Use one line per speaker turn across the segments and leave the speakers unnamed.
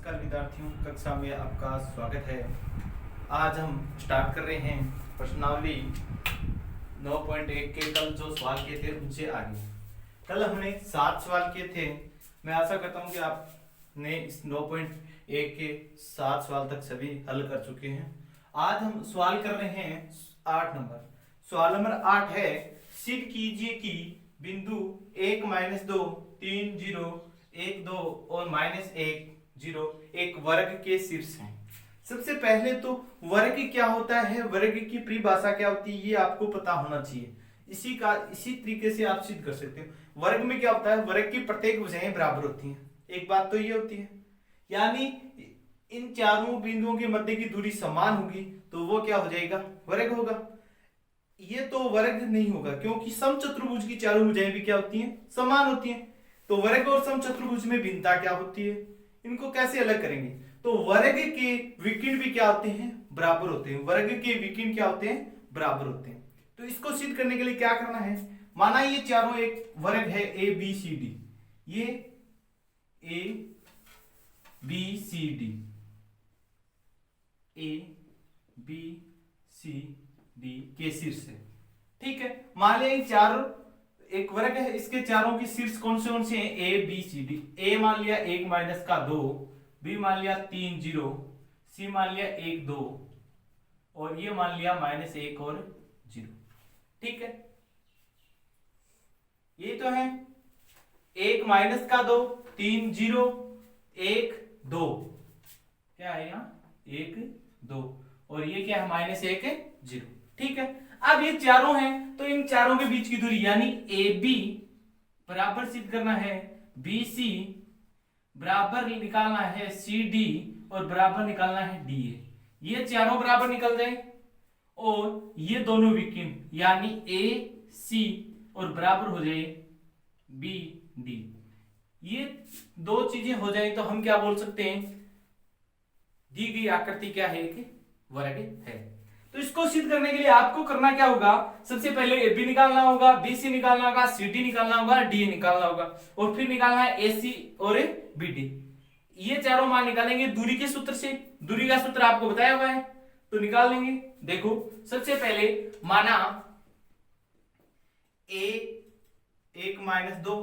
नमस्कार विद्यार्थियों, कक्षा में आपका स्वागत है। आज हम स्टार्ट कर रहे हैं प्रश्नावली 9.1 के कल जो सवाल किए थे उनसे आगे। कल हमने 7 सवाल किए थे। मैं आशा करता हूं कि आपने इस 9.1 के 7 सवाल तक सभी हल कर चुके हैं। आज हम सवाल कर रहे हैं 8 नंबर। सवाल नंबर 8 है, सिद्ध कीजिए कि बिंदु 1 - 2 3 0 1 2 और -1 0 एक वर्ग के शीर्ष हैं। सबसे पहले तो वर्ग क्या होता है, वर्ग की परिभाषा क्या होती है, ये आपको पता होना चाहिए। इसी तरीके से आप सिद्ध कर सकते हो। वर्ग में क्या होता है, वर्ग की प्रत्येक भुजाएं बराबर होती हैं। एक बात तो ये होती है, यानी इन चारों बिंदुओं के मध्य की दूरी समान होगी तो वो क्या हो जाएगा, वर्ग होगा। ये तो वर्ग नहीं होगा क्योंकि समचतुर्भुज की चारों भुजाएं भी क्या होती हैं, समान होती हैं। तो वर्ग और समचतुर्भुज में भिन्नता क्या होती है, इनको कैसे अलग करेंगे। तो वर्ग के विकीर्ण भी क्या होते हैं, बराबर होते हैं। वर्ग के विकीर्ण क्या होते हैं, बराबर होते हैं। तो इसको सिद्ध करने के लिए क्या करना है, माना ये चारों एक वर्ग है ए बी सी डी, ये A B C D, A B C D के शीर्ष है। ठीक है, मान लिया चार एक वर्ग है, इसके चारों के शीर्ष कौन से हैं, ए बी सी डी। ए मान लिया 1 - 2, बी मान लिया 3 0, सी मान लिया 1 2 और ये मान लिया -1 और 0। ठीक है, ये तो है 1 - 2 3 0 1 2, क्या है यहाँ 1 2 और ये क्या है -1 0। ठीक है, अब ये चारों हैं तो इन चारों के बीच की दूरी यानी ए बी बराबर सिद्ध करना है बी सी, बराबर निकालना है सी डी और बराबर निकालना है डी ए। ये चारों बराबर निकल जाए और ये दोनों विकीर्ण यानी ए सी और बराबर हो जाए बी डी। ये दो चीजें हो जाए तो हम क्या बोल सकते हैं, दी गई आकृति क्या है, एक वर्ग है। तो इसको सिद्ध करने के लिए आपको करना क्या होगा, सबसे पहले ए बी निकालना होगा, बी सी निकालना होगा, सी डी निकालना होगा, डी ए निकालना होगा और फिर निकालना है ए सी और बी डी। ये चारों मान निकालेंगे दूरी के सूत्र से। दूरी का सूत्र आपको बताया हुआ है तो निकाल लेंगे। देखो सबसे पहले माना ए 1 - 2,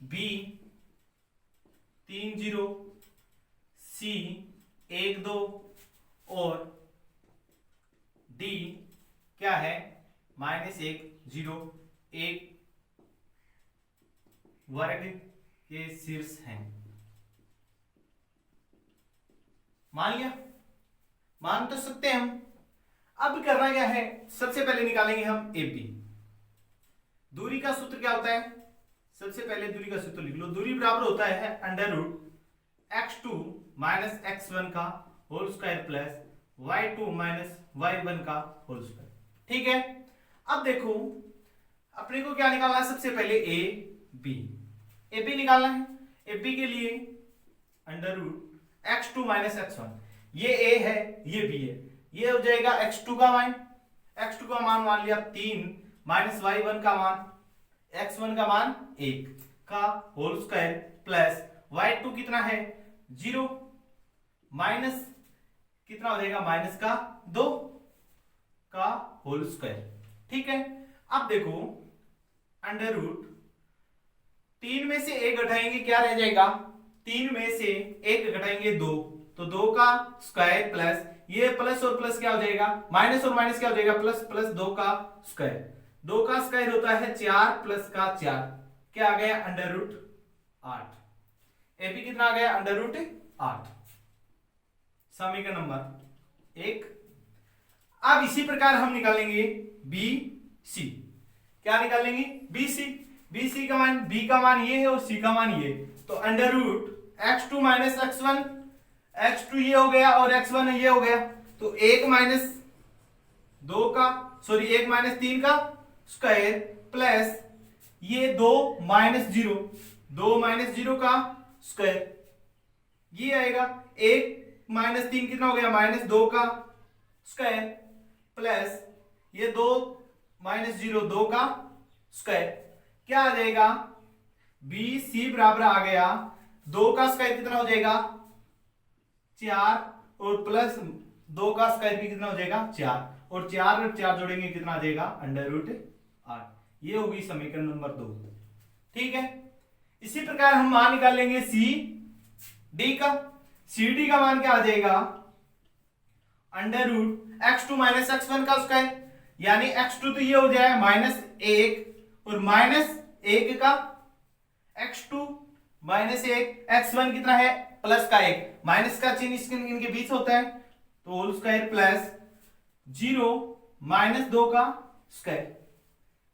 बी 3 0, सी 1 2 और डी क्या है -1 0 एक वर्ग के शीर्ष हैं। मान लिया, मान तो सकते हैं हम। अब करना क्या है, सबसे पहले निकालेंगे हम ए बी। दूरी का सूत्र क्या होता है, सबसे पहले दूरी का सूत्र लिख लो। दूरी बराबर होता है √x2 - x1 का whole square plus y2 - y1 का होल स्क्वायर। ठीक है, अब देखो अपने को क्या निकालना है, सबसे पहले ए बी निकालना है। ए बी के लिए √x2 - x1, ये a है ये b है, ये हो जाएगा x2 का मान लिया 3 माइनस y1 का मान x1 का मान 1 का होल स्क्वायर प्लस y2 कितना है 0 माइनस कितना हो जाएगा -2 का होल स्क्वायर। ठीक है, अब देखो √3 में से 1 घटाएंगे क्या रह जाएगा, 3 में से 1 घटाएंगे 2 तो 2 का स्क्वायर प्लस ये प्लस और प्लस क्या हो जाएगा, माइनस और माइनस क्या हो जाएगा, प्लस प्लस 2 का स्क्वायर। 2 का स्क्वायर होता है 4 प्लस का 4, क्या आ गया √8। ए बी कितना आ गया √8, समीकरण नंबर 1। अब इसी प्रकार हम निकालेंगे बी सी। क्या निकालेंगे, बी सी का मान, बी का मान ये है और सी का मान ये, तो √x2 - x1, x2 ये हो गया और x1 ये हो गया, तो 1 - 2 का 1 - 3 का स्क्वायर प्लस ये 2 - 0 का स्क्वायर, ये आएगा 1 - 3 कितना हो गया -2 का स्क्वायर प्लस ये 2 - 0 2 का स्क्वायर, क्या आ जाएगा बी सी बराबर आ गया 2 का स्क्वायर कितना हो जाएगा 4, और प्लस 2 का स्क्वायर भी कितना हो जाएगा 4, और 4 और 4 जोड़ेंगे कितना आ जाएगा √8। ये होगी समीकरण नंबर 2। ठीक है, इसी प्रकार हम मान निकाल लेंगे सी डी का। सी डी का मान क्या आ जाएगा √x2 - x1 का स्क्वायर, यानी x2 तो ये हो जाएगा -1, और -1 का x2 -1, x1 कितना है प्लस का 1, माइनस का चिन्ह इनके बीच होता है, तो होल स्क्वायर प्लस 0 -2 का स्क्वायर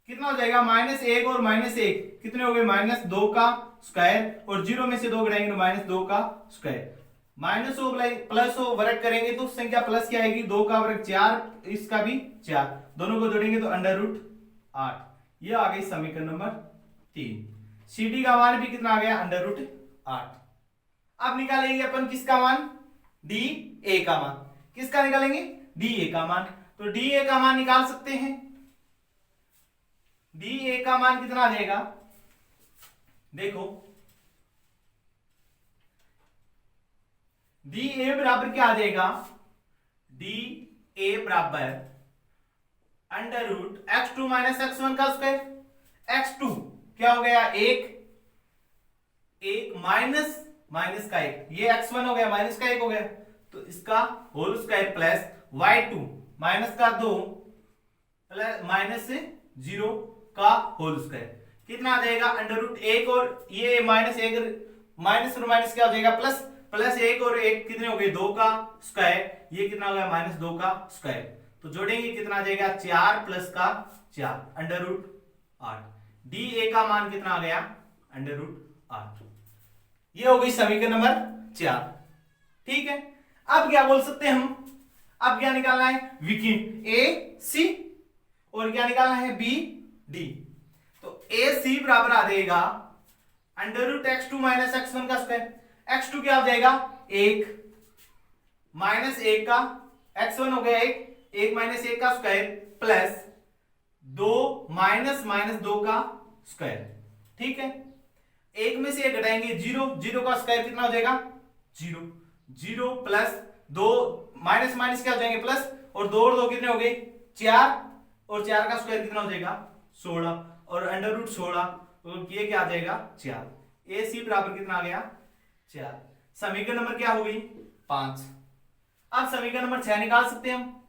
कितना हो जाएगा -1 और -1 कितने हो गए -2 का स्क्वायर, और 0 में से 2 घटाएंगे तो -2 का स्क्वायर, माइनस हो प्लस हो वर्ग करेंगे तो संख्या प्लस क्या आएगी 2 का वर्ग 4, इसका भी 4, दोनों को जोड़ेंगे तो √8। ये आ गई समीकरण नंबर 3। सी डी का मान भी कितना आ गया √8। अब निकालेंगे अपन किसका मान डी ए का मान। किसका निकालेंगे डी ए का मान। तो डी ए का मान निकाल सकते हैं। डी ए का मान कितना आ जाएगा, देखो डी ए बराबर क्या आ जाएगा, डी ए बराबर √x2 - x1 का स्क्वायर। x2 क्या हो गया 1 माइनस माइनस का 1, ये x1 हो गया माइनस का 1 हो गया, तो इसका whole square plus y2 minus का 2 प्लस -0 का होल स्क्वायर कितना आ जाएगा √1, और ये -1 माइनस और माइनस क्या हो जाएगा प्लस 1 और 1 कितने हो गए 2 का स्क्वायर, ये कितना हो गया -2 का स्क्वायर, तो जोड़ेंगे कितना आ जाएगा 4 प्लस का 4 √8। डी ए का मान कितना आ गया √8। ये हो गई समीकरण नंबर 4। ठीक है, अब क्या बोल सकते हैं हम, अब क्या निकालना है विकिन ए सी, और क्या निकालना है बी डी। तो ए सी बराबर आ जाएगा √x2 - x1 का स्क्वायर। x2 क्या हो जाएगा 1 -1 का, x1 हो गया 1 -1 का स्क्वायर प्लस 2 -2 का स्क्वायर। ठीक है, 1 में से 1 घटाएंगे 0 का स्क्वायर कितना हो जाएगा 0 प्लस 2 माइनस माइनस क्या हो जाएंगे प्लस, और 2 और 2 कितने हो गए 4, और 4 का स्क्वायर कितना हो जाएगा 16, और √16, तो ये क्या आ जाएगा 4। ए सी बराबर कितना आ गया 4। समीकरण नंबर क्या हो गई 5। अब समीकरण नंबर 6 निकाल सकते हैं हम,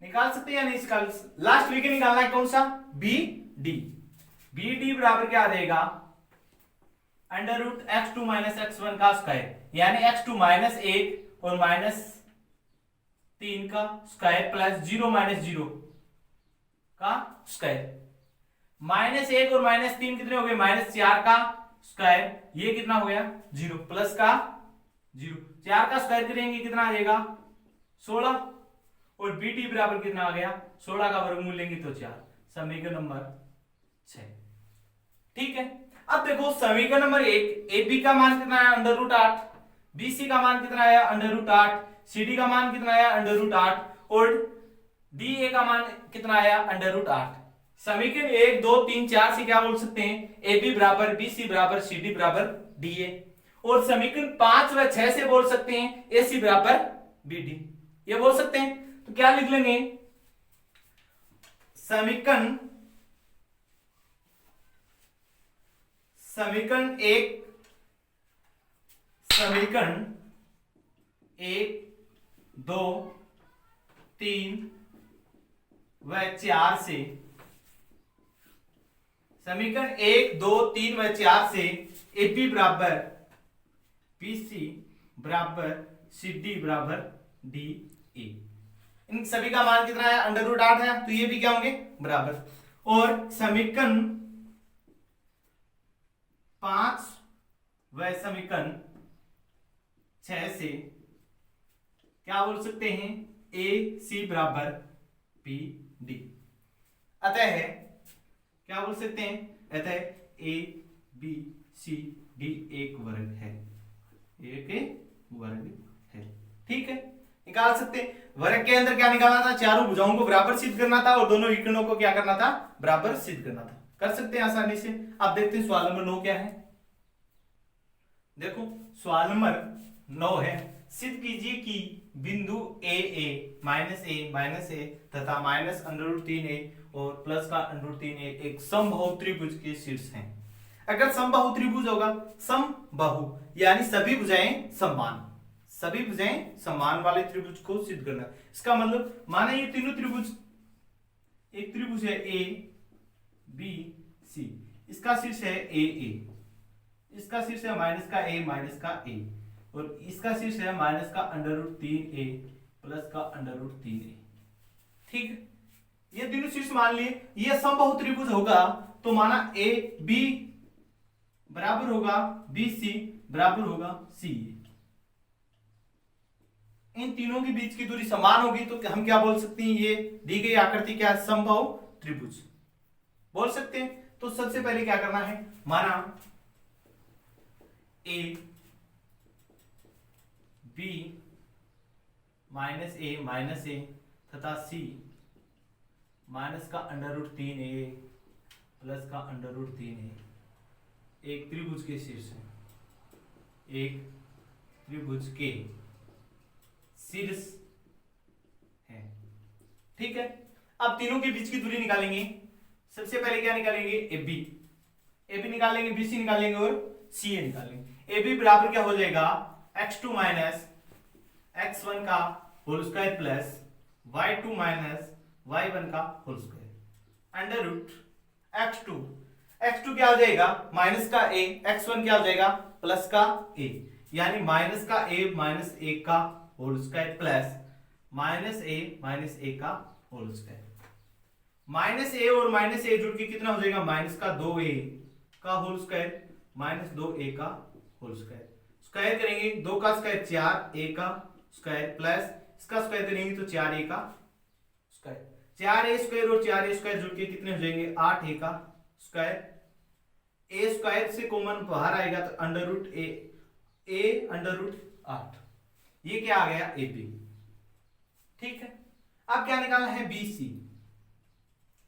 निकाल सकते हैं या नहीं निकाल, लास्ट वीक निकालना है कौन सा बी डी बराबर क्या आ जाएगा √x2 - x1 का स्क्वायर, यानी x2 -1 और -3 का स्क्वायर प्लस 0 -0 का स्क्वायर, -1 और -3 कितने हो गए -4 का स्क्वायर, ये कितना हो गया 0 प्लस का 0, 4 का स्क्वायर करेंगे कितना आ जाएगा 16, और बी डी बराबर कितना आ गया 16 का वर्गमूल लेंगे तो 4। समीकरण नंबर 6। ठीक है, अब देखो समीकरण नंबर 1 ए बी का मान कितना आया √8, बी सी का मान कितना आया √8, सी डी का मान कितना आया √8, और डी ए का मान कितना आया √8। समीकरण 1 2 3 4 से क्या बोल सकते हैं ए बी बराबर बी सी बराबर सी डी बराबर डी ए, और समीकरण 5 व 6 से बोल सकते हैं ए सी बराबर बी डी, ये बोल सकते हैं। तो क्या लिख लेंगे समीकरण 1 2 3 व 4 से, समीकरण 1 2 3 व 4 से ए बी बराबर बी सी बराबर सी डी बराबर डी ए, इन सभी का मान कितना है √8 है, तो ये भी क्या होंगे बराबर। और समीकरण 5 व समीकरण 6 से क्या बोल सकते हैं ए सी बराबर बी डी, अतः क्या बोल सकते हैं अतः ए बी सी डी एक वर्ग है, एक वर्ग है। ठीक है, निकाल सकते हैं। वर्ग के अंदर क्या निकालना था चारों भुजाओं को बराबर सिद्ध करना था, और दोनों विकर्णों को क्या करना था बराबर सिद्ध करना था। कर सकते हैं आसानी से। अब देखते हैं सवाल नंबर 9 क्या है। देखो सवाल नंबर 9 है, सिद्ध कीजिए कि बिंदु ए माइनस ए तथा माइनस √3a और प्लस का √3a एक समबाहु त्रिभुज के शीर्ष हैं। अगर समबाहु त्रिभुज होगा, समबाहु यानी सभी भुजाएं समान, सभी भुजाएं समान वाले त्रिभुज को सिद्ध करना। इसका मतलब माना ये तीनों त्रिभुज, एक त्रिभुज है ए बी सी, इसका शीर्ष है ए, इसका शीर्ष है माइनस का ए और इसका शीर्ष है माइनस का √3a प्लस का √3a। ठीक, ये तीनों शीर्ष मान लिए, ये समबाहु त्रिभुज होगा तो माना ए बी बराबर होगा बी सी बराबर होगा सी। इन तीनों के बीच की दूरी समान होगी तो हम क्या बोल सकते हैं, ये दी गई आकृति क्या है, समबाहु त्रिभुज बोल सकते हैं। तो सबसे पहले क्या करना है, माना ए बी माइनस ए तथा सी माइनस का √3a प्लस का √3a एक त्रिभुज के शीर्ष है, एक त्रिभुज के शीर्ष है। ठीक है, अब तीनों के बीच की दूरी निकालेंगे। सबसे पहले क्या निकालेंगे, ए बी निकालेंगे, बी सी निकालेंगे और सी ए निकालेंगे। ए बी बराबर क्या हो जाएगा, x2 माइनस x1 का whole square plus y2 minus y1 का whole square under root x2 क्या हो जाएगा, माइनस का a, x1 क्या हो जाएगा, प्लस का a, यानी माइनस का a माइनस a का whole square plus minus a का होल स्क्वायर। माइनस a और माइनस a जुड़ के कितना हो जाएगा, माइनस का 2a का होल स्क्वायर माइनस 2a का होल स्क्वायर। स्क्वायर करेंगे, 2 का स्क्वायर 4a का स्क्वायर प्लस इसका स्क्वायर करेंगे तो 4a का स्क्वायर, 4a स्क्वायर और 4a स्क्वायर जुड़ के कितने हो जाएंगे, 8a का स्क्वायर। a स्क्वायर से कॉमन बाहर आएगा तो a अंडर रूट 8, ये क्या आ गया, ab। ठीक है, अब क्या निकालना है,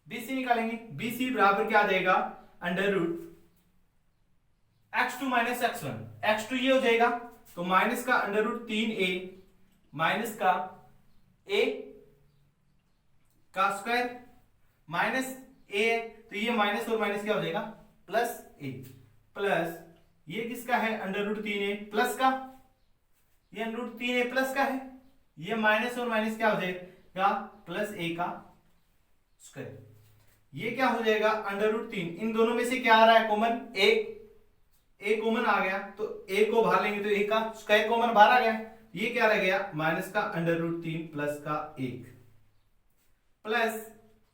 bc निकालेंगे। bc बराबर क्या आ जाएगा, under root x2 minus x1 ये हो जाएगा तो माइनस का √3a माइनस का a का स्क्वायर माइनस a तो ये माइनस और माइनस क्या हो जाएगा, प्लस a प्लस ये किसका है, √3a प्लस का, ये √3a प्लस का है, ये माइनस और माइनस क्या हो जाएगा, प्लस a का स्क्वायर। ये क्या हो जाएगा, √3, इन दोनों में से क्या आ रहा है कॉमन, a कॉमन आ गया तो a को बाहर लेंगे तो a का स्क्वायर कॉमन बाहर आ गया, ये क्या रह गया, माइनस का √3 प्लस का 1 प्लस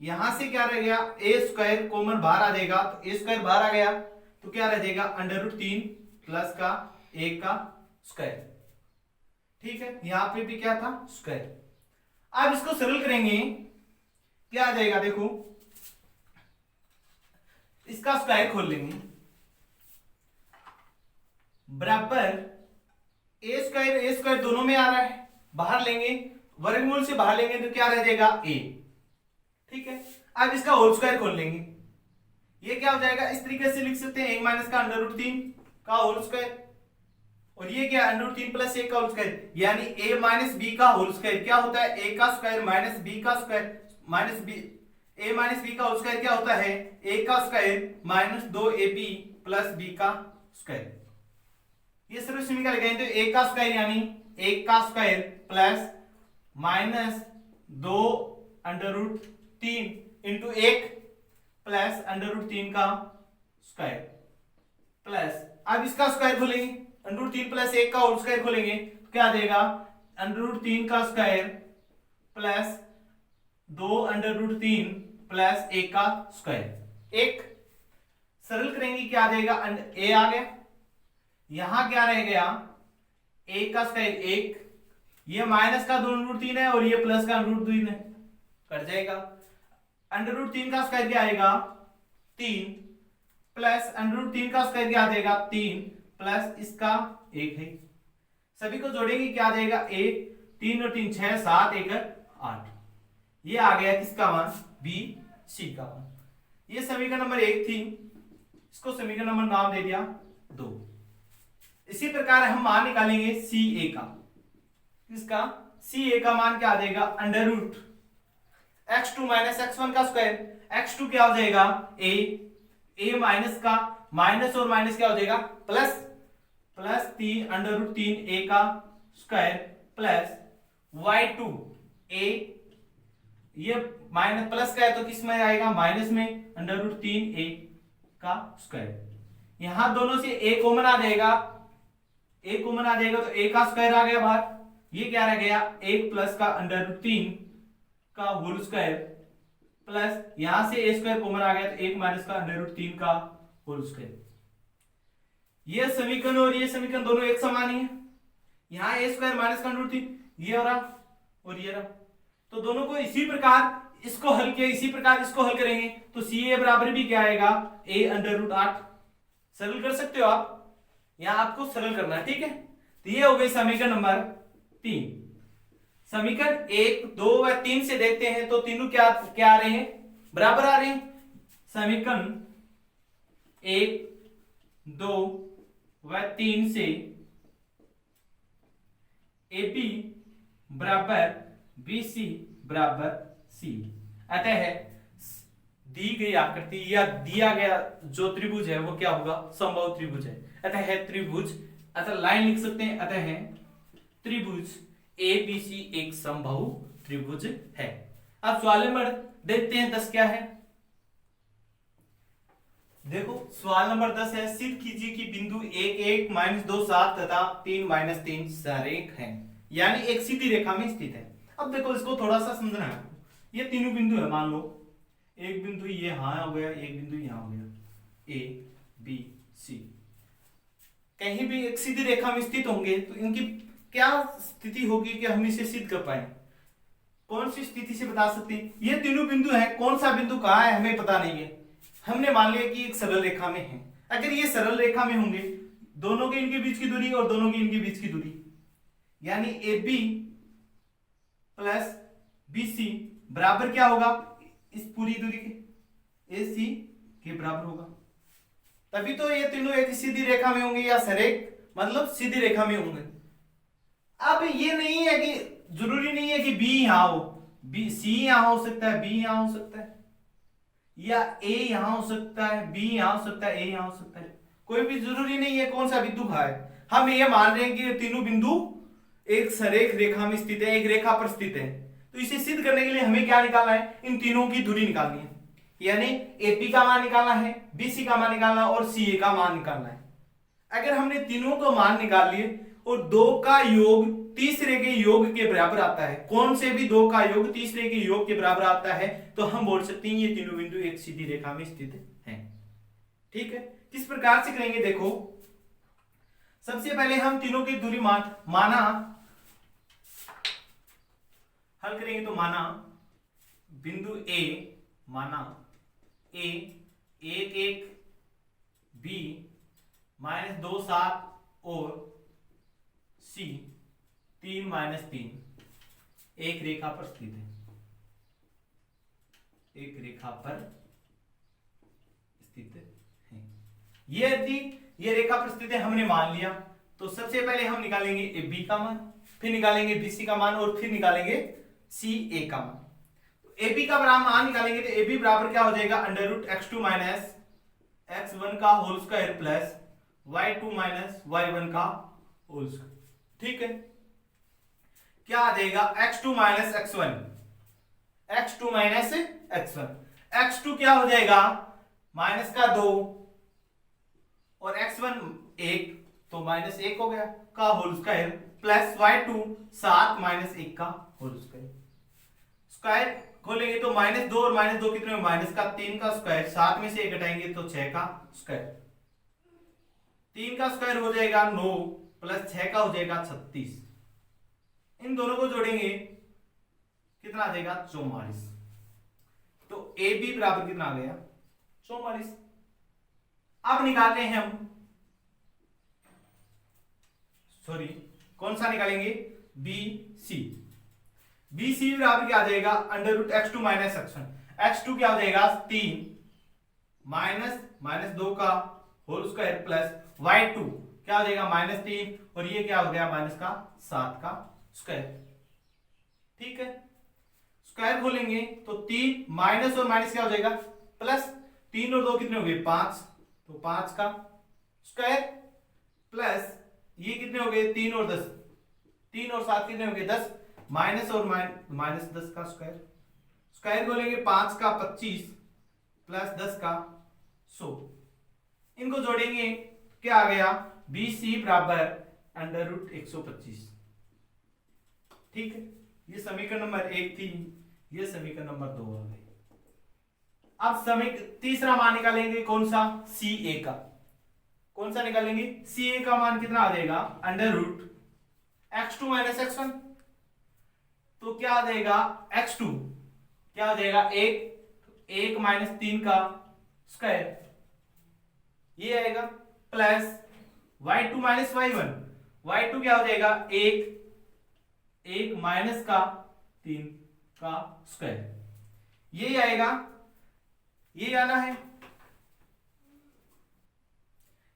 यहां से क्या रह गया, a स्क्वायर कॉमन बाहर आ जाएगा तो a स्क्वायर बाहर आ गया तो क्या रह जाएगा, √3 प्लस का 1 का स्क्वायर। ठीक है, यहां पे भी क्या था, स्क्वायर। अब इसको सरल करेंगे, क्या आ जाएगा, देखो इसका स्क्वायर खोल लेंगे बराबर ए स्क्वायर दोनों में आ रहा है, बाहर लेंगे, वर्गमूल से बाहर लेंगे तो क्या रह जाएगा, a। ठीक है, अब इसका होल स्क्वायर खोल लेंगे, ये क्या हो जाएगा, इस तरीके से लिख सकते हैं, a माइनस का √3 का होल स्क्वायर और ये क्या, √3 प्लस 1 का होल स्क्वायर, यानी a माइनस b का होल स्क्वायर क्या होता है, a का स्क्वायर माइनस b का square minus b, a minus b का होल स्क्वायर क्या होता है, a का square minus 2ab plus b का स्क्वायर। ये सर्व समीकरण लगाएं तो a का स्क्वायर यानी 1 का square plus minus 2 √3 into 1 plus √3 का स्क्वायर प्लस, अब इसका स्क्वायर खोलेंगे, √3 प्लस 1 का होल स्क्वायर खोलेंगे तो क्या आ जाएगा, √3 का स्क्वायर प्लस 2 √3 प्लस 1 का स्क्वायर। एक सरल करेंगे क्या आ जाएगा, a आ गया, यहां क्या रह गया, a का स्क्वायर 1, ये माइनस का 2 √3 है और ये प्लस का √3 है, कट जाएगा। √3 का स्क्वायर क्या आएगा, 3 प्लस √3 का स्क्वायर क्या आ जाएगा, 3 प्लस इसका 1 है, सभी को जोड़ेंगे क्या आ जाएगा, 3 और 3 6 7 1 8, ये आ गया किसका मान, बी सी का मान। ये समीकरण नंबर 1 थी, इसको समीकरण नंबर नाम दे दिया 2। इसी प्रकार हम मान निकालेंगे सी ए का। इसका सी ए का मान क्या आ जाएगा, under root x2 minus x1 का स्क्वायर। x2 क्या हो जाएगा a माइनस का माइनस और माइनस क्या हो जाएगा plus, plus 3 under root 3 a का स्क्वायर प्लस y2 a, ये माइनस प्लस का है तो किस में आएगा माइनस में, अंडर रूट 3 a का स्क्वायर। यहां दोनों से a कॉमन आ जाएगा, a कॉमन आ जाएगा तो a का स्क्वायर आ गया बाहर। ये क्या रह गया 1 प्लस का अंडर रूट 3 का होल स्क्वायर प्लस यहां से a स्क्वायर कॉमन आ गया तो 1 माइनस का अंडर रूट 3 का होल स्क्वायर। ये समीकरण और ये समीकरण दोनों एक समान ही है। यहाँ a स्क्वायर माइनस का अंडर रूट 3 ये रहा और ये रहा, तो दोनों को इसी प्रकार इसको हल किया, इसी प्रकार इसको हल करेंगे तो सी ए बराबर भी क्या आएगा a अंडर रूट 8। सरल कर सकते हो आप, यहां आपको सरल करना है, ठीक है। तो ये हो गई समीकरण नंबर 3। समीकरण 1, 2 व 3 से देखते हैं तो तीनों क्या क्या आ रहे हैं, बराबर आ रहे हैं। समीकरण 1, 2 व 3 से AB बराबर BC बराबर C, अतः दी गई आकृति या दिया गया जो त्रिभुज है वो क्या होगा, समबाहु त्रिभुज है। अतः है त्रिभुज, अतः लाइन लिख सकते हैं, अतः है त्रिभुज ABC एक समबाहु त्रिभुज है। अब सवाल नंबर देखते हैं 10 क्या है। देखो सवाल नंबर 10 है, सिद्ध कीजिए कि बिंदु 1 1 माइनस 2 7 तथा 3 माइनस 3 सरेख है, यानी एक सीधी रेखा में स्थित है। अब देखो इसको थोड़ा सा समझना है। ये तीनों बिंदु है, मान लो एक बिंदु ये यहां हो गया, एक बिंदु यहां हो गया, A B C, कहीं भी एक सीधी रेखा में स्थित होंगे तो इनकी क्या स्थिति होगी कि हम इसे सिद्ध कर पाए। कौन सी स्थिति से बता सकते हैं, ये तीनों बिंदु हैं, कौन सा बिंदु कहां है हमें पता नहीं है। हमने मान लिया कि एक सरल रेखा में है। अगर ये सरल रेखा में होंगे, दोनों के इनके बीच की दूरी और दोनों की इनके बीच की दूरी, यानी AB प्लस BC बराबर क्या होगा, इस पूरी दूरी के AC के बराबर होगा। तभी तो ये तीनों एक सीधी रेखा में होंगे या सरेख मतलब सीधी रेखा में होंगे। अब ये नहीं है कि जरूरी नहीं है कि B यहां हो, B C यहां हो सकता है, B यहां हो सकता है, या A यहां हो सकता है, B यहां हो सकता है, A यहां हो सकता है। कोई भी जरूरी नहीं है कौन सा बिंदु कहां है। हम ये मान रहे हैं कि ये तीनों बिंदु एक सरेख रेखा में स्थित है, एक रेखा पर स्थित है। तो इसे सिद्ध करने के लिए हमें क्या निकालना है, इन तीनों की दूरी निकालनी है, यानी AP का मान निकालना है, BC का मान निकालना है और CA का मान निकालना है। अगर हमने तीनों को मान निकाल लिए और 2 का योग तीसरे के योग के बराबर आता है, कौन से भी 2 का योग तीसरे के योग के बराबर आता है, तो हम बोल सकते हैं ये तीनों बिंदु एक सीधी रेखा में स्थित हैं। ठीक है, किस प्रकार से करेंगे देखो। सबसे पहले हम तीनों की दूरी माना हल करेंगे तो माना बिंदु A, माना A 1 1 B माइनस 2 7 और C 3 माइनस 3 एक रेखा पर स्थित है, एक रेखा पर स्थित है। ये यदि ये रेखा पर स्थित है हमने मान लिया, तो सबसे पहले हम निकालेंगे AB का मान, फिर निकालेंगे BC का मान और फिर निकालेंगे CA का मान। तो AB का मान निकालेंगे तो AB बराबर क्या हो जाएगा, under root x2 minus x1 का whole square plus y2 minus y1 का होल स्क्वायर। ठीक है, क्या आ जाएगा x2 minus x1, x2 minus x1, x2 क्या हो जाएगा माइनस का 2 और x1 1, तो माइनस 1 हो गया का whole square plus y2 7 minus 1 का होल स्क्वायर। स्क्वायर खोलेंगे तो माइनस 2 और माइनस 2 कितने, माइनस का 3 का स्क्वायर, 7 में से 1 घटाएंगे तो 6 का स्क्वायर, 3 का स्क्वायर हो जाएगा 9 प्लस 6 का हो जाएगा 36। इन दोनों को जोड़ेंगे कितना आ जाएगा 44। तो AB बराबर कितना आ गया 44। अब निकालते हैं हम, सॉरी कौन सा निकालेंगे, BC। BC बराबर क्या आ जाएगा, under root x2 minus x1, x2 क्या हो जाएगा 3 माइनस 2 का होल स्क्वायर प्लस y2 क्या हो जाएगा -3, और ये क्या हो गया -7 का स्क्वायर। ठीक है, स्क्वायर खोलेंगे तो 3 माइनस और माइनस क्या हो जाएगा प्लस, 3 और 2 कितने हो गए 5, तो 5 का स्क्वायर प्लस ये कितने हो गए 3 और 10, 3 और 7 कितने हो गए 10, माइनस और माइनस 10 का स्क्वायर। स्क्वायर खोलेंगे 5 का 25 प्लस 10 का 100, इनको जोड़ेंगे क्या आ गया BC बराबर √125। ठीक है, ये समीकरण नंबर 1 थी, ये समीकरण नंबर 2 आ गई। अब तीसरा मान निकालेंगे कौन सा, CA का। कौन सा निकालेंगे, CA का मान कितना आ जाएगा √x2 - x1, तो क्या आ जाएगा x2 क्या हो जाएगा 1 -3 का स्क्वायर, ये आएगा प्लस y2 - y1, y2 क्या हो जाएगा 1 माइनस का 3 का स्क्वायर, ये आएगा, ये आना है,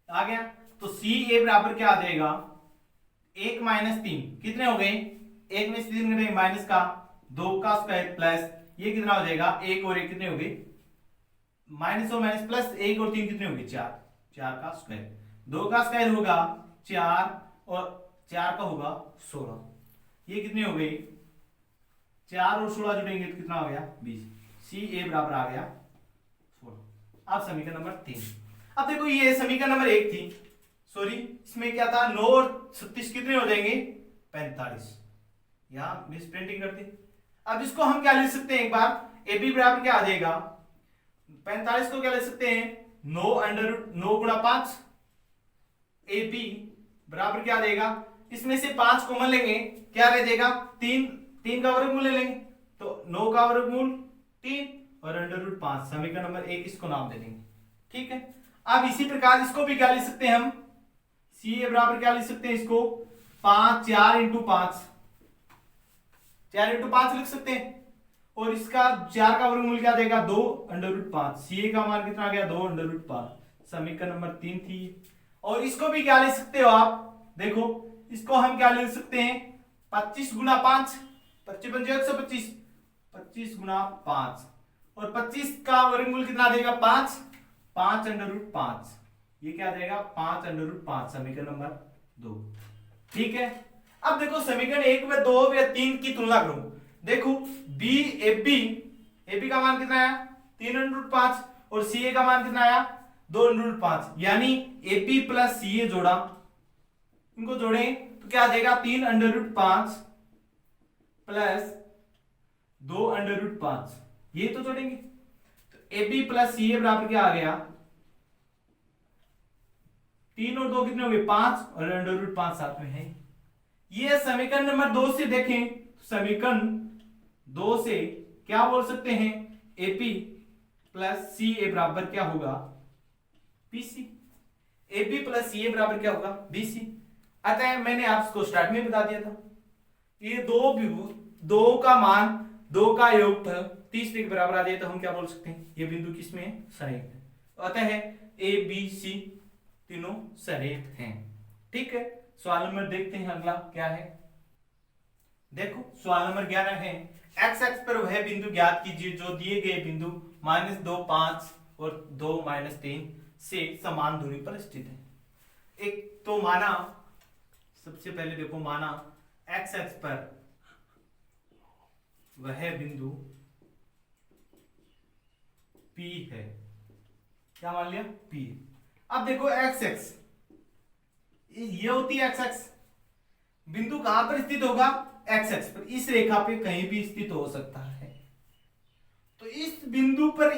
आ गया। तो CA बराबर क्या आ जाएगा 1 - 3 कितने हो गए, 1 में से 3 घटे माइनस का 2 का स्क्वायर प्लस ये कितना हो जाएगा 1 और 1 कितने हो गए, माइनस और माइनस प्लस 1 और 3 कितने हो गए 4, 4 का स्क्वायर, 2 का स्क्वायर होगा 4 और 4 का होगा 16, ये कितने हो गए 4 और 16 जुड़ेंगे तो कितना हो गया 20। CA बराबर आ गया 16। अब समीकरण नंबर 3। अब देखो ये समीकरण नंबर 1 थी, सॉरी इसमें क्या था 9 और 36 कितने हो जाएंगे 45, यहां मिस प्रिंटिंग करते। अब इसको हम क्या लिख सकते हैं एक बार, AB बराबर क्या आ जाएगा 45 को क्या लिख सकते हैं 9 गुणा 5, AB बराबर क्या आ जाएगा, इसमें से 5 कॉमन लेंगे क्या रह जाएगा 3 का वर्गमूल ले लेंगे तो 9 का वर्गमूल 3 और √5, समीकरण नंबर 1 इसको नाम दे देंगे। ठीक है, अब इसी प्रकार इसको भी क्या लिख सकते हैं हम, CA बराबर क्या लिख सकते हैं इसको 4 × 5, 4 × 5 लिख सकते हैं, और इसका 4 का वर्गमूल क्या देगा 2 √5, CA का मान कितना आ गया 2 √5, समीकरण नंबर 3 थी। और इसको भी क्या लिख सकते हो आप, देखो इसको हम क्या लिख सकते हैं 25 गुना 5, 25 × 125, 25 गुना 5, और 25 का वर्गमूल कितना देगा 5 √5, ये क्या देगा 5 √5, समीकरण नंबर 2। ठीक है, अब देखो समीकरण 1 में 2 या 3 की तुलना करो, देखो AB का मान कितना आया 3 √5 और CA का मान कितना आया 2 √5, यानी AB प्लस CA जोड़ा, इनको जोड़े तो क्या आ जाएगा 3 √5 प्लस 2 √5, ये तो जोड़ेंगे तो AB प्लस CA बराबर क्या आ गया 3 और 2 कितने हो गए 5 और √5 साथ में है। ये समीकरण नंबर 2 से देखें, समीकरण 2 से क्या बोल सकते हैं AP प्लस CA बराबर क्या होगा BC, AB प्लस CA बराबर क्या होगा BC। अतः मैंने आपको स्टार्ट में बता दिया था ये दो का मान 2 का योगफल 30 के बराबर आ जाए तो हम क्या बोल सकते हैं ये बिंदु किसमें है सरेख है, अतः ABC तीनों सरेख हैं। ठीक है, सवाल नंबर देखते हैं अगला क्या है। देखो सवाल नंबर 11 है, x एक्स पर वह बिंदु ज्ञात कीजिए जो दिए गए बिंदु -2 5 और 2 -3 से समान दूरी पर स्थित है। एक तो माना, सबसे पहले देखो माना x एक्स पर वह बिंदु P है, क्या मान लिया P। अब देखो x एक्स ये होती है x एक्स, बिंदु कहां पर स्थित होगा x एक्स पर, इस रेखा पे कहीं भी स्थित हो सकता है, तो इस बिंदु पर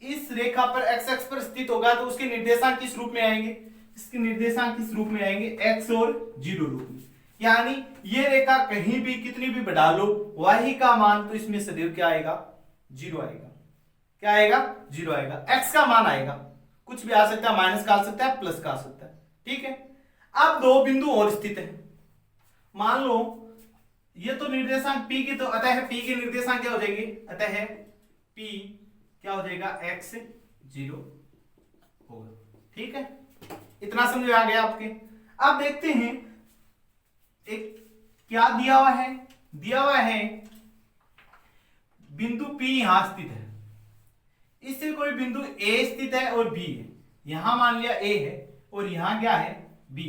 इस रेखा पर x एक्स पर स्थित होगा तो उसके निर्देशांक किस रूप में आएंगे, इसके निर्देशांक किस रूप में आएंगे x और 0 रूप में, यानी ये रेखा कहीं भी कितनी भी बढ़ा लो y का मान तो इसमें सदैव क्या आएगा 0 आएगा, क्या आएगा 0 आएगा, x का मान आएगा, कुछ भी आ सकता है माइनस का आ सकता है प्लस का आ सकता है। ठीक है, अब दो बिंदु और स्थित है, मान लो ये तो निर्देशांक P की, तो अतः P के निर्देशांक क्या हो जाएंगे, अतः P क्या हो जाएगा x 0 होगा। ठीक है, इतना समझ आ गया आपके। अब देखते हैं एक क्या दिया हुआ है बिंदु P यहां स्थित है, इससे कोई बिंदु A स्थित है और B है। यहां मान लिया A है और यहां क्या है B।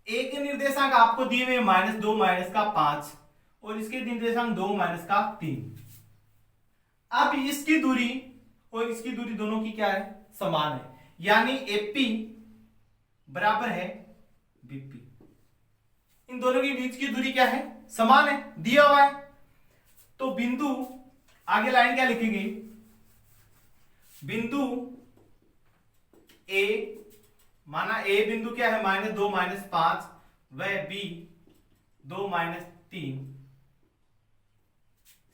A के निर्देशांक आपको दिए हुए -2 -5 और इसके निर्देशांक 2 -3। अब इसकी दूरी और इसकी दूरी दोनों की क्या है, समान है, यानी AP बराबर है BP। इन दोनों के बीच की दूरी क्या है, समान है, दिया हुआ है। तो बिंदु आगे लाइन क्या लिखेंगे, बिंदु A, माना A बिंदु क्या है -2 -5 व B 2 -3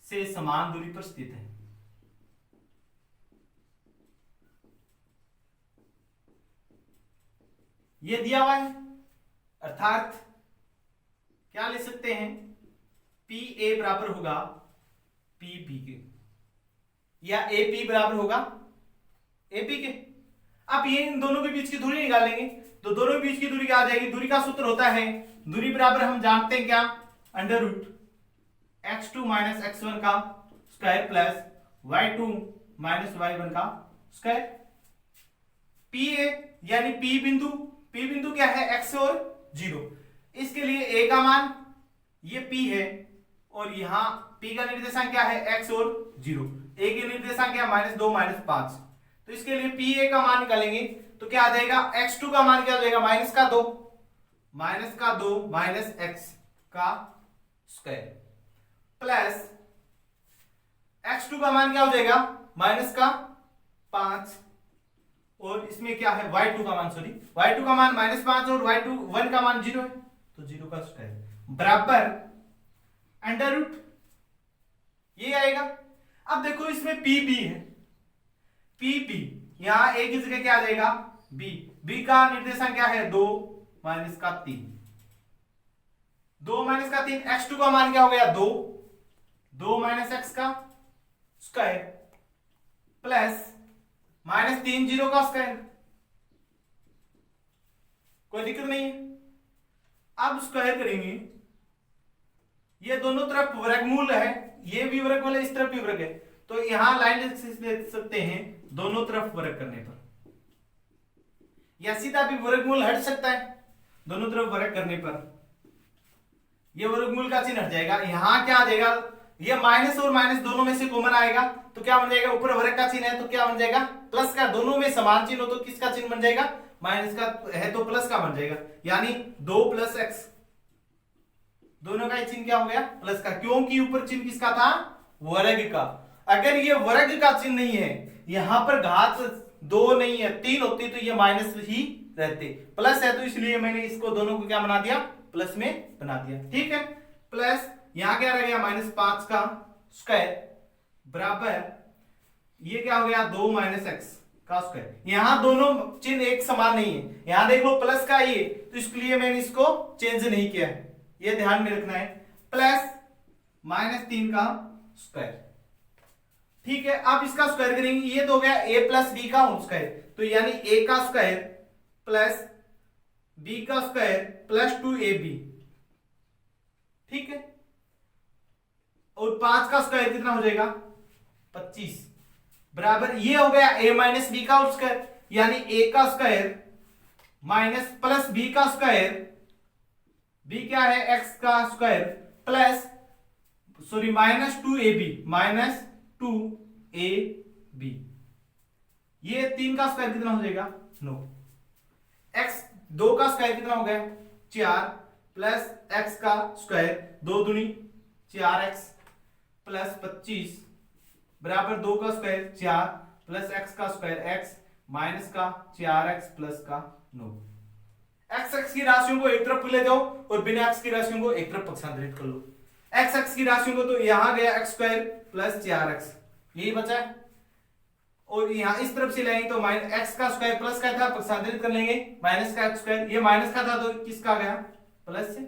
से समान दूरी पर स्थित है। यह दिया हुआ है, अर्थात क्या ले सकते हैं, PA बराबर होगा PB के या AP बराबर होगा AP के। अब ये इन दोनों के बीच की दूरी निकालेंगे तो दोनों के बीच की दूरी क्या आ जाएगी, दूरी का सूत्र होता है, दूरी बराबर हम जानते हैं क्या, अंडर रूट x2 - x1 का स्क्वायर प्लस y2 - y1 का स्क्वायर। PA यानी P बिंदु क्या है, x और 0। इसके लिए A का मान ये P है और यहां P का निर्देशांक क्या है, x और 0। A के निर्देशांक क्या है, -2 -5। तो इसके लिए PA का मान निकालेंगे तो क्या आ जाएगा, x2 का मान क्या हो जाएगा, -2 माइनस x का स्क्वायर प्लस x2 का मान क्या हो जाएगा, -5 और इसमें क्या है y2 का मान, y2 का मान -5 और y1 का मान 0 है तो 0 का स्क्वायर बराबर अंडर रूट ये आएगा। अब देखो इसमें PB है, PP यहां A की जगह क्या आ जाएगा B का निर्देशांक क्या है 2 - 3, 2 - 3, x2 का मान क्या हो गया 2 x का स्क्वायर प्लस -3 0 का स्क्वायर, कोई दिक्कत नहीं है। अब स्क्वायर करेंगे, ये दोनों तरफ वर्गमूल है, ये भी वर्गमूल है, इस तरफ भी वर्ग है, तो यहां लाइन लिख सकते हैं दोनों तरफ वर्ग करने पर, या सीधा भी वर्गमूल हट सकता है दोनों तरफ वर्ग करने पर, ये वर्गमूल का चिन्ह हट जाएगा। यहां क्या आ जाएगा, ये माइनस और माइनस दोनों में से कॉमन आएगा तो क्या बन जाएगा, ऊपर वर्ग का चिन्ह है तो क्या बन जाएगा प्लस का, दोनों में समान चिन्ह हो तो किसका चिन्ह बन जाएगा, माइनस का है तो प्लस का बन जाएगा, यानी 2 + x, दोनों का चिन्ह क्या हो गया प्लस का, क्योंकि ऊपर चिन्ह किसका था, वर्ग का। अगर ये वर्ग का चिन्ह नहीं है, यहां पर घात 2 नहीं है 3 होती तो ये माइनस ही रहते, प्लस है तो इसलिए मैंने इसको दोनों को क्या बना दिया, प्लस में बना दिया, ठीक है। प्लस यहां क्या रह गया -5 का स्क्वायर बराबर ये क्या हो गया 2 - x का स्क्वायर। यहां दोनों चिन्ह एक समान नहीं है, यहां देख लो प्लस का ये, तो इसके लिए मैंने इसको चेंज नहीं किया है, ये ध्यान में रखना है, प्लस -3 का स्क्वायर, ठीक है। अब इसका स्क्वायर करेंगे, ये तो हो गया a + b का होल स्क्वायर, तो यानी a का स्क्वायर प्लस b का स्क्वायर प्लस 2ab, ठीक है। और 5 का स्क्वायर कितना हो जाएगा 25 बराबर ये हो गया a - b का होल स्क्वायर, यानी a का स्क्वायर माइनस प्लस b का स्क्वायर, b क्या है x का स्क्वायर प्लस -2ab, ये 3 का स्क्वायर कितना हो जाएगा 9, x 2 का स्क्वायर कितना हो गया 4 प्लस x का स्क्वायर 2 दूनी 4x प्लस 25 बराबर 2 का स्क्वायर 4 प्लस x का स्क्वायर x माइनस का 4x प्लस का 9। x की राशियों को एक तरफ ले जाओ और बिना x की राशियों को एक तरफ पक्षांतरित कर लो। x की राशियों को तो यहां गया x स्क्वायर प्लस 4x यही बचा है, और यहां इस तरफ से लाएंगे तो x का स्क्वायर प्लस का था पक्षांतरित कर लेंगे माइनस का x स्क्वायर, ये माइनस का था तो किसका गया प्लस से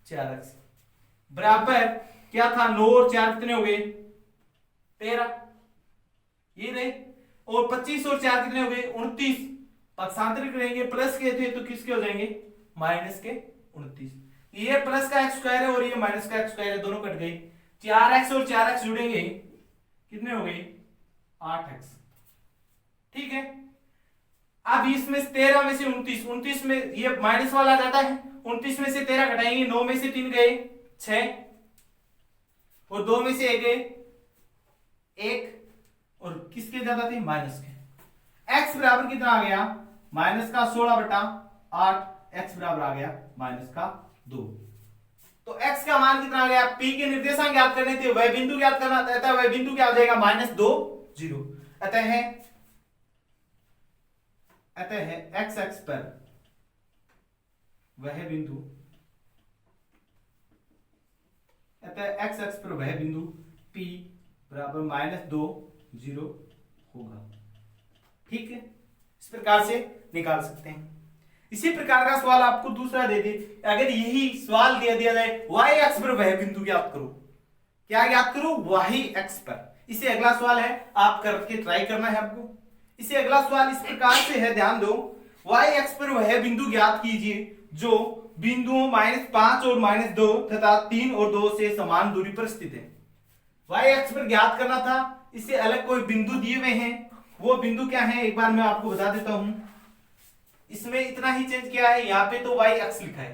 4x बराबर क्या था 9 और 4 कितने हो गए 13, ये रहे, और 25 और 4 कितने हो गए 29, पक्षांतरित करेंगे प्लस के थे तो किसके हो जाएंगे माइनस के 29। ये प्लस का एक्स स्क्वायर है और ये माइनस का एक्स स्क्वायर है, दोनों कट गए। 4x और 4x जुड़ेंगे, कितने हो गए? 8x। ठीक है, अब इसमें 13 में से 29 में ये माइनस वाला आ जाता है, 29 में से 13 घटाएंगे, 9 में से 3 गए 6 और 2 में से 1 गए 1 और किसके ज्यादा थे? माइनस के। x बराबर कितना आ गया? माइनस का 16/8। x बराबर आ गया माइनस का 2। तो x का मान कितना आ गया? p के निर्देशांक ज्ञात करने थे, वह बिंदु ज्ञात करना था, वह बिंदु क्या हो जाएगा? -2 0। अतः है x अक्ष पर वह बिंदु, अतः x अक्ष पर वह बिंदु p बराबर -2 0 होगा। ठीक है, इस प्रकार से निकाल सकते हैं। इसी प्रकार का सवाल आपको दूसरा दे दे, अगर यही सवाल दे दिया जाए y अक्ष पर वह बिंदु ज्ञात करो, क्या ज्ञात करो? y अक्ष पर। इसे अगला सवाल है, आप करके ट्राई करना है आपको। इसे अगला सवाल इस प्रकार से है, ध्यान दो, y अक्ष पर वह बिंदु ज्ञात कीजिए जो बिंदुओं -5 और -2 तथा 3 और 2 से समान दूरी पर स्थित है। y अक्ष पर ज्ञात करना था, इससे अलग कोई बिंदु दिए हुए हैं, वो बिंदु क्या है एक बार मैं आपको बता देता हूं। इसमें इतना ही चेंज किया है, यहां पे तो y अक्ष लिखा है,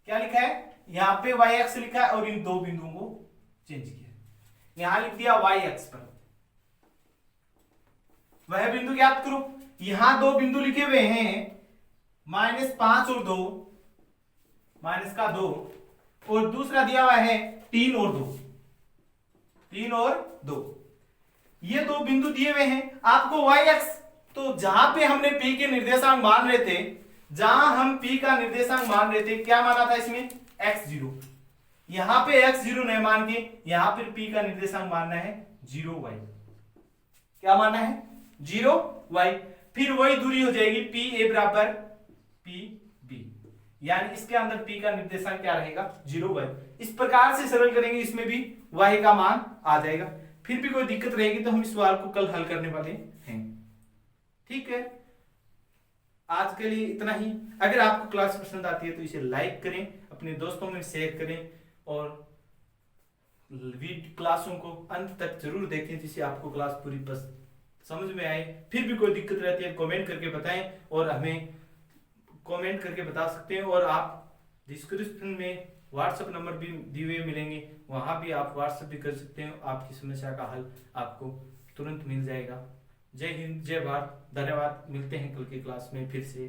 क्या लिखा है? यहां पे y अक्ष लिखा है और इन दो बिंदुओं को चेंज किया, यहां लिख दिया y अक्ष पर वह बिंदु ज्ञात करो। यहां दो बिंदु लिखे हुए हैं, -5 और 2, माइनस का 2, और दूसरा दिया हुआ है 3 और 2, 3 और 2। ये दो बिंदु दिए हुए हैं आपको। y अक्ष, तो जहां पे हमने p के निर्देशांक मान रहे थे, जहां हम p का निर्देशांक मान रहे थे, क्या माना था इसमें? x0। यहां पे x0 नहीं मान के यहां पर p का निर्देशांक मानना है 0y। क्या मानना है? 0y। फिर वही दूरी हो जाएगी pa बराबर pb, यानी इसके अंदर p का निर्देशांक क्या रहेगा? 0y। इस प्रकार से सरल करेंगे, इसमें भी y का मान आ जाएगा। फिर भी कोई दिक्कत रहेगी तो हम इस सवाल को कल हल करने वाले हैं। ठीक है, आज के लिए इतना ही। अगर आपको क्लास पसंद आती है तो इसे लाइक करें, अपने दोस्तों में शेयर करें और क्लासों को अंत तक जरूर देखें, जिससे आपको क्लास पूरी समझ में आए। फिर भी कोई दिक्कत रहती है कमेंट करके बताएं, और हमें कमेंट करके बता सकते हैं। और आप डिस्क्रिप्शन में व्हाट्सएप नंबर भी दिए हुए मिलेंगे, वहां भी आप व्हाट्सएप भी कर सकते हैं, आपकी समस्या का हल आपको तुरंत मिल जाएगा। जय हिंद, जय भारत, धन्यवाद। मिलते हैं कल की क्लास में फिर से।